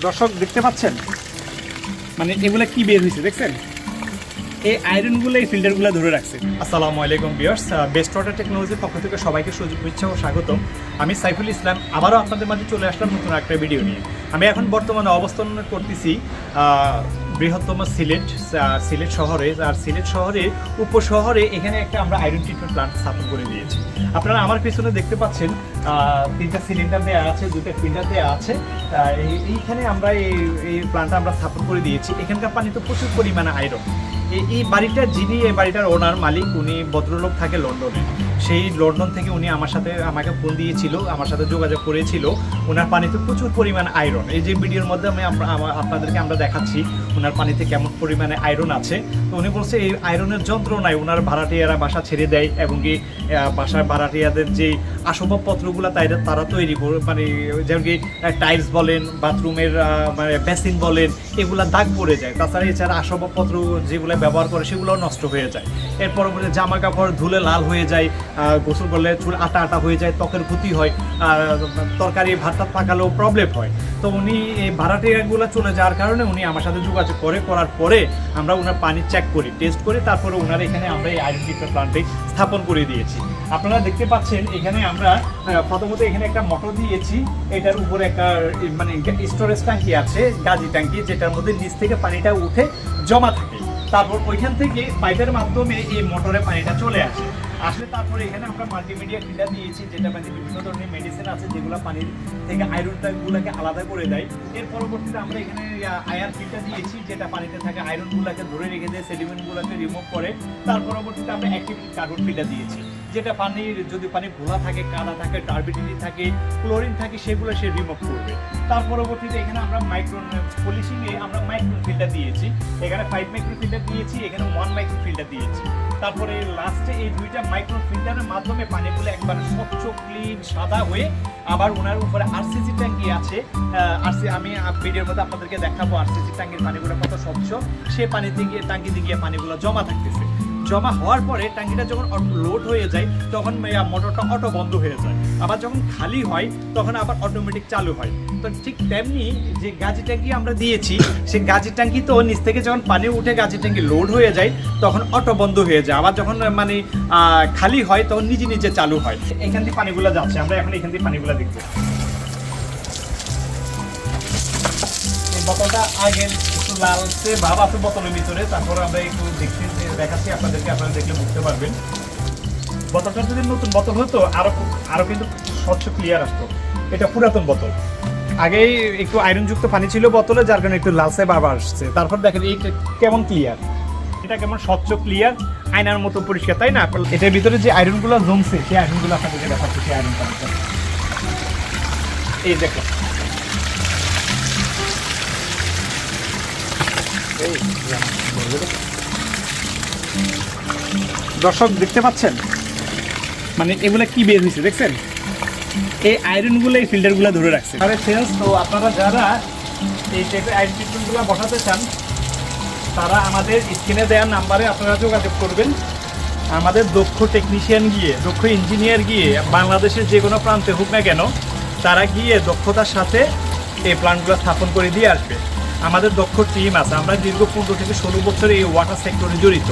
দর্শক দেখতে পাচ্ছেন, মানে এগুলা কি বের হয়েছে দেখছেন? এই আয়রনগুলো এই ফিল্টারগুলো ধরে রাখছে। আসসালামু আলাইকুম ভিউয়ার্স, বেস্ট ওয়াটার টেকনোলজির পক্ষ থেকে সবাইকে শুভেচ্ছা ও স্বাগতম। আমি সাইফুল ইসলাম, আবারও আপনাদের মাঝে চলে আসলাম নতুন একটা ভিডিও নিয়ে। আমি এখন বর্তমানে অবস্থান করতেছি বৃহত্তম সিলেট শহরে। আর সিলেট শহরের উপশহরে এখানে একটা আমরা আয়রন ট্রিটমেন্ট প্লান্ট স্থাপন করে দিয়েছি। আপনারা আমার পিছনে দেখতে পাচ্ছেন 3টা সিলিন্ডার দেওয়া আছে, 2টা ফিল্টার দেওয়া আছে। এইখানে আমরা এই প্লান্টটা আমরা স্থাপন করে দিয়েছি। এখানকার পানি তো প্রচুর পরিমাণে আয়রন। এই বাড়িটার যিনি এই বাড়িটার ওনার মালিক, উনি ভদ্রলোক থাকে লন্ডনে। সেই লন্ডন থেকে উনি আমাকে ফোন দিয়েছিল, আমার সাথে যোগাযোগ করেছিল। ওনার পানিতে প্রচুর পরিমাণ আয়রন। এই যে ভিডিওর মধ্যে আপনাদেরকে আমরা দেখাচ্ছি ওনার পানিতে কেমন পরিমাণে আয়রন আছে। তো উনি বলছে এই আয়রনের যন্ত্রণায় ওনার ভাড়াটিয়ারা বাসা ছেড়ে দেয়, এবং কি বাসার ভাড়াটিয়াদের যে আসবাবপত্রগুলো তারা তৈরি করে, মানে যেমন কি টাইলস বলেন, বাথরুমের মানে বেসিন বলেন, এগুলা দাগ পড়ে যায়। তাছাড়া এছাড়া আসবাবপত্র যেগুলো ব্যবহার করে সেগুলোও নষ্ট হয়ে যায়। এর পরবর্তী জামা কাপড় ধুলে লাল হয়ে যায়, গোসল করলে চুল আটা আটা হয়ে যায়, ত্বকের ক্ষতি হয়, তরকারি ভাতটা পাকালেও প্রবলেম হয়। তো উনি এই ভাড়াটিয়াগুলো চলে যাওয়ার কারণে উনি আমার সাথে যোগাযোগ করার পরে আমরা ওনার পানি চেক করি, টেস্ট করি, তারপরে ওনার এখানে আমরা এই আয়রন ট্রিটমেন্ট প্লান্টে স্থাপন করে দিয়েছি। আপনারা দেখতে পাচ্ছেন এখানে আমরা প্রথমত এখানে একটা মোটর দিয়েছি। এটার উপরে একটা মানে স্টোরেজ ট্যাঙ্কি আছে, গাজি ট্যাঙ্কি, যেটার মধ্যে নিচ থেকে পানিটা উঠে জমা থাকে। তারপর ওইখান থেকে পাইপের মাধ্যমে এই মোটরে পানিটা চলে আসলে তারপরে এখানে আমরা মাল্টিমিডিয়া ফিল্টার দিয়েছি, যেটা মানে বিভিন্ন ধরনের মেডিসিন আছে যেগুলো পানির থেকে আয়রনগুলোকে আলাদা করে দেয়। এর পরবর্তীতে আমরা এখানে আয়ার ফিল্টার দিয়েছি, যেটা পানিতে থাকা আয়রনগুলোকে ধরে রেখে দেয়, সেডিমেন্টগুলোকে রিমুভ করে। তার পরবর্তীতে আমরা অ্যাক্টিভিটি কার্বন ফিল্টার দিয়েছি, যেটা যদি পানি ঘোলা থাকে, কাদা থাকে, টার্বিডিটি থাকে, ক্লোরিন থাকে, সেগুলো সে রিমুভ করবে। তার পরবর্তীতে এখানে আমরা মাইক্রন পলিশিংয়ে আমরা মাইক্রন ফিল্টার দিয়েছি। এখানে 5 মাইক্রো ফিল্টার দিয়েছি, এখানে 1 মাইক্রো ফিল্টার দিয়েছি। তারপরে লাস্টে এই 2টা মাইক্রো ফিল্টারের মাধ্যমে পানিগুলো একবার স্বচ্ছ ক্লিন সাদা হয়ে আবার ওনার উপরে আরসিসি ট্যাঙ্কি আছে। আমি ভিডিওর মধ্যে আপনাদেরকে দেখাবো আরসিসি ট্যাঙ্কির পানিগুলো কত স্বচ্ছ। সে পানিতে গিয়ে ট্যাঙ্কিতে গিয়ে পানিগুলো জমা থাকতেছে। জমা হওয়ার পরে ট্যাঙ্কিটা যখন লোড হয়ে যায় তখন মোটরটা অটো বন্ধ হয়ে যায়। আবার যখন খালি হয় তখন আবার অটোমেটিক চালু হয়। তো ঠিক তেমনি যে গাজি ট্যাঙ্কি আমরা দিয়েছি, সেই গাজি ট্যাঙ্কি তো নিচ থেকে যখন পানি উঠে গাজি ট্যাঙ্কি লোড হয়ে যায় তখন অটো বন্ধ হয়ে যায়। আবার যখন মানে খালি হয় তখন নিজে নিজে চালু হয়। এখান থেকে পানিগুলো যাচ্ছে, আমরা এখন এখান থেকে পানিগুলো দেখবো। বোতলটা আগে একটু লালচে ভাব আছে বোতলের ভিতরে, তারপরে আমরা একটু দেখাচ্ছি আপনাদেরকে, আপনারা দেখলে বুঝতে পারবেন। বোতলটা যদি নতুন বোতল হতো আরো কিন্তু স্বচ্ছ ক্লিয়ার আসতো। এটা পুরাতন বোতল, আগেই একটু আয়রনযুক্ত পানি ছিল বোতলে, যার কারণে একটু লালচে ভাব আসছে। তারপর দেখেন এইটা কেমন ক্লিয়ার, এটা কেমন স্বচ্ছ ক্লিয়ার, আয়নার মতো পরিষ্কার, তাই না? এটার ভিতরে যে আয়রনগুলো জমছে সেই আয়রনগুলো আপনাদেরকে দেখাচ্ছি। সেই আয়রন পানিটা এই দেখো, দর্শক দেখতে পাচ্ছেন, মানে এগুলা কি বের হয়েছে দেখছেন? এই আয়রনগুলো এই ফিল্টারগুলো ধরে রাখছে। আরে ফ্রেন্ডস, তো আপনারা যারা এই টাইপের আয়রন ট্রিটমেন্টগুলো বসাতে চান তারা আমাদের স্ক্রিনে দেওয়ার নাম্বারে আপনারা যোগাযোগ করবেন। আমাদের দক্ষ টেকনিশিয়ান গিয়ে, দক্ষ ইঞ্জিনিয়ার গিয়ে বাংলাদেশের যে কোনো প্রান্তে হোক না কেন, তারা গিয়ে দক্ষতার সাথে এই প্ল্যান্টগুলো স্থাপন করে দিয়ে আসবে। আমাদের দক্ষ টিম আছে। আমরা দীর্ঘ 15 থেকে 16 বছর এই ওয়াটার সেক্টরে জড়িত।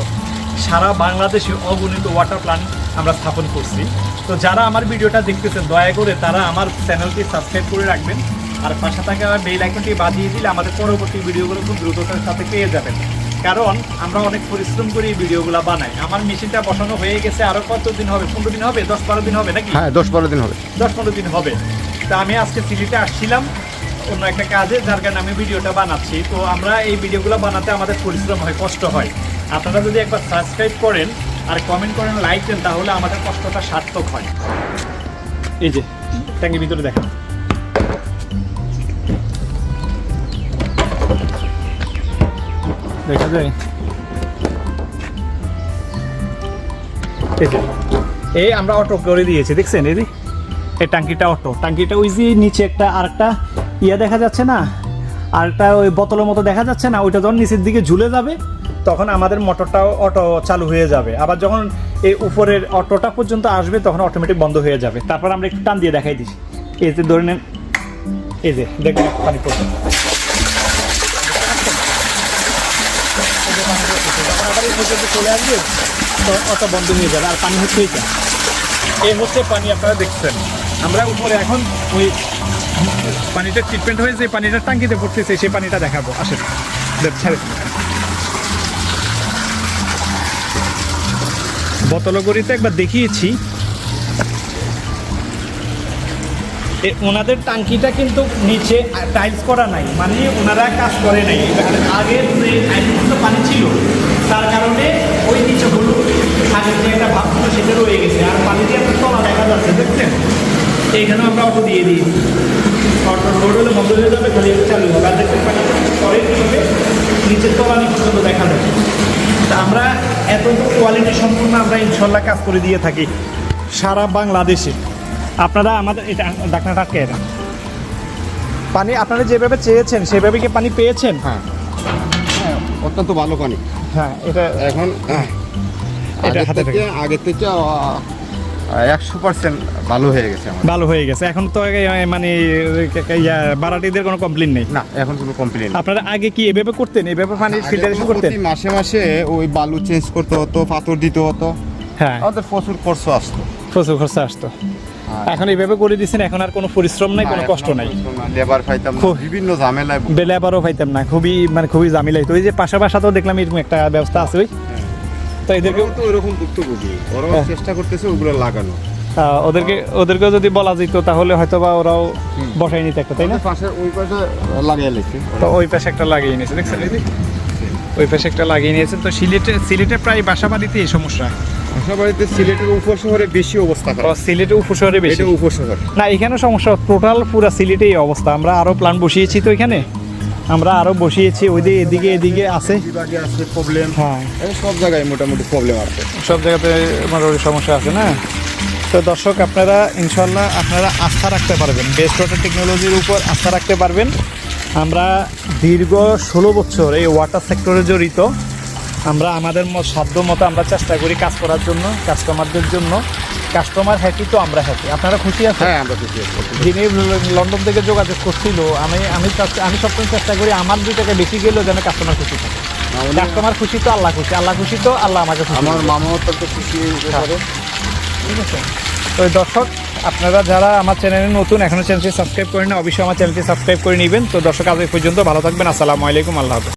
সারা বাংলাদেশে অগণিত ওয়াটার প্ল্যান্ট আমরা স্থাপন করছি। তো যারা আমার ভিডিওটা দেখতেছেন দয়া করে তারা আমার চ্যানেলটি সাবস্ক্রাইব করে রাখবেন, আর পাশে থাকা বেল আইকনটি বাজিয়ে দিলে আমাদের পরবর্তী ভিডিওগুলো খুব দ্রুততার সাথে পেয়ে যাবেন। কারণ আমরা অনেক পরিশ্রম করে এই ভিডিওগুলো বানাই। আমার মেশিনটা বসানো হয়ে গেছে, আরও কতদিন হবে? 15 দিন হবে, 10-12 দিন হবে নাকি? হ্যাঁ, 10-12 দিন হবে। 10-15 দিন হবে। তা আমি আজকে সিলেটে আসছিলাম অন্য একটা কাজে, যার কারণে আমি ভিডিওটা বানাচ্ছি। তো আমরা এই ভিডিওগুলো বানাতে আমাদের পরিশ্রম হয়, কষ্ট হয়। আপনারা যদি একবার সাবস্ক্রাইব করেন আর কমেন্ট করেন, লাইক দেন, তাহলে আমাদের কষ্টটা সার্থক হয়। এই যে ট্যাঙ্কির ভিতরে দেখেন, দেখা যায় এই আমরা অটো করে দিয়েছি, দেখছেন? এই ট্যাঙ্কিটা অটো, ট্যাঙ্কিটা ওই যে নিচে একটা আরেকটা দেখা যাচ্ছে না, আরেকটা ওই বোতলের মতো দেখা যাচ্ছে না, ওইটা যখন নিচের দিকে ঝুলে যাবে তখন আমাদের মোটরটাও অটো চালু হয়ে যাবে। আবার যখন এই উপরের অটোটা পর্যন্ত আসবে তখন অটোমেটিক বন্ধ হয়ে যাবে। তারপর আমরা একটু টান দিয়ে দেখাই দিচ্ছি। এই যে ধরে নেন, এই যে দেখেন পানি পড়ছে। পর্যন্ত চলে আসবে তো অত বন্ধ হয়ে যাবে। আর পানি হচ্ছে এইটা, এই হচ্ছে পানি আপনারা দেখছেন। আমরা উপরে এখন ওই পানিটা ট্রিটমেন্ট হয়ে যে পানিটা টাঙ্কিতে পড়তেছে সেই পানিটা দেখাবো। আসেন ছেড়ে বোতলগড়িতে একবার দেখিয়েছি। ওনাদের টাঙ্কিটা কিন্তু নিচে টাইলস করা নাই, মানে ওনারা কাজ করে নাই। আগের যে আইনগুলো পানি ছিল তার কারণে ওই নিচে হলুদ আগের যে একটা ভাব ছিল সেটা রয়ে গেছে। আর পানি দিয়ে আপনার তলা দেখা যাচ্ছে, দেখছেন? এইখানেও আমরা অটো দিয়ে দিই, অটো লোড হলে বন্ধ হয়ে যাবে, খালি চালু হবে। আর দেখতে পানি পরে কী হবে, নিচের তলানি পর্যন্ত দেখা যাবে। তা আমরা এত কোয়ালিটি সম্পূর্ণ আমরা ইনশাল্লাহ কাজ করে দিয়ে থাকি সারা বাংলাদেশে। আপনারা আমাদের এটা ডাকনাটা আটকে এটা পানি আপনারা যেভাবে চেয়েছেন সেভাবে কি পানি পেয়েছেন? হ্যাঁ, অত্যন্ত ভালো পানি। হ্যাঁ, এটা এখন এটা হাতে আগের থেকে 100% ভালো হয়ে গেছে আমার। ভালো হয়ে গেছে। এখন তো মানে বারাটিদের কোনো কমপ্লেন নেই না, এখন কোনো কমপ্লেন। আপনারা আগে কি এভাবে করতেন, এভাবে পানি ফিল্টারেশন করতেন? মাসে মাসে ওই বালু চেঞ্জ করতে হতো, পাথর দিতে হতো। হ্যাঁ, আমাদের প্রচুর খরচ আসতো, প্রচুর খরচা আসতো। এখন এইভাবে করে দিচ্ছেন, এখন আর কোনো পরিশ্রম নাই, কোনো কষ্ট নাই। লেবার পাইতাম না, বিভিন্ন ঝামেলায় লেবারও পাইতাম না, খুবই ঝামেলাই। তো ওই যে পাশাপাশাতেও দেখলাম এরকম একটা ব্যবস্থা আছে। ওই তো এদেরকে তো ওইরকম ভুক্তভোগী, ওরাও চেষ্টা করতেছে ওগুলো লাগানো। ওদেরকেও যদি বলা যেত তাহলে হয়তো বা ওরাও বসাই নিতে একটা, তাই না? পাশে ওই পাশে লাগিয়ে নিয়েছে, তো ওই পাশে একটা লাগিয়ে নিয়েছে, দেখছেন? ওই পাশে একটা লাগিয়ে নিয়েছেন। তো সিলেটে প্রায় বাসা বাড়িতে এই সমস্যা। বাসা বাড়িতে সিলেটের উপশহরে বেশি অবস্থা খারাপ। সিলেটের উপশহরে বেশি। এটা উপশহর না, এখানেও সমস্যা, টোটাল পুরো সিলেটে এই অবস্থা। আমরা আরও প্ল্যান বসিয়েছি, তো এখানে আমরা আরও বসিয়েছি, ওই দিকে এদিকে আছে প্রবলেম। হ্যাঁ, সব জায়গায় মোটামুটি প্রবলেম আছে, সব জায়গাতে মোটামুটি সমস্যা আছে না। তো দর্শক, আপনারা ইনশাল্লাহ আপনারা আস্থা রাখতে পারবেন, বেস্ট ওয়াটার টেকনোলজির উপর আস্থা রাখতে পারবেন। আমরা দীর্ঘ 16 বছর এই ওয়াটার সেক্টরে জড়িত। আমরা আমাদের সাধ্য মতো আমরা চেষ্টা করি কাজ করার জন্য, কাস্টমারদের জন্য। কাস্টমার হ্যাপি তো আমরা হ্যাপি। আপনারা খুশি আছেন? হ্যাঁ, আমরা খুশি আছি। যিনি লন্ডন থেকে যোগাযোগ করছিল, আমি সবসময় চেষ্টা করি আমার 2 টাকা বেশি গেলেও যেন কাস্টমার খুশি থাকে। কাস্টমার খুশি তো আল্লাহ খুশি, আল্লাহ খুশি তো আল্লাহ আমাকে খুশি। আমার মামাও তো খুশি হবে, ঠিক আছে? তো দর্শক, আপনারা যারা আমার চ্যানেলে নতুন, এখনও চ্যানেলটি সাবস্ক্রাইব করেন না, অবশ্যই আমার চ্যানেলটি সাবস্ক্রাইব করে নেবেন। তো দর্শক, আজ এই পর্যন্ত, ভালো থাকবেন। আসসালামু আলাইকুম, আল্লাহ হাফেজ।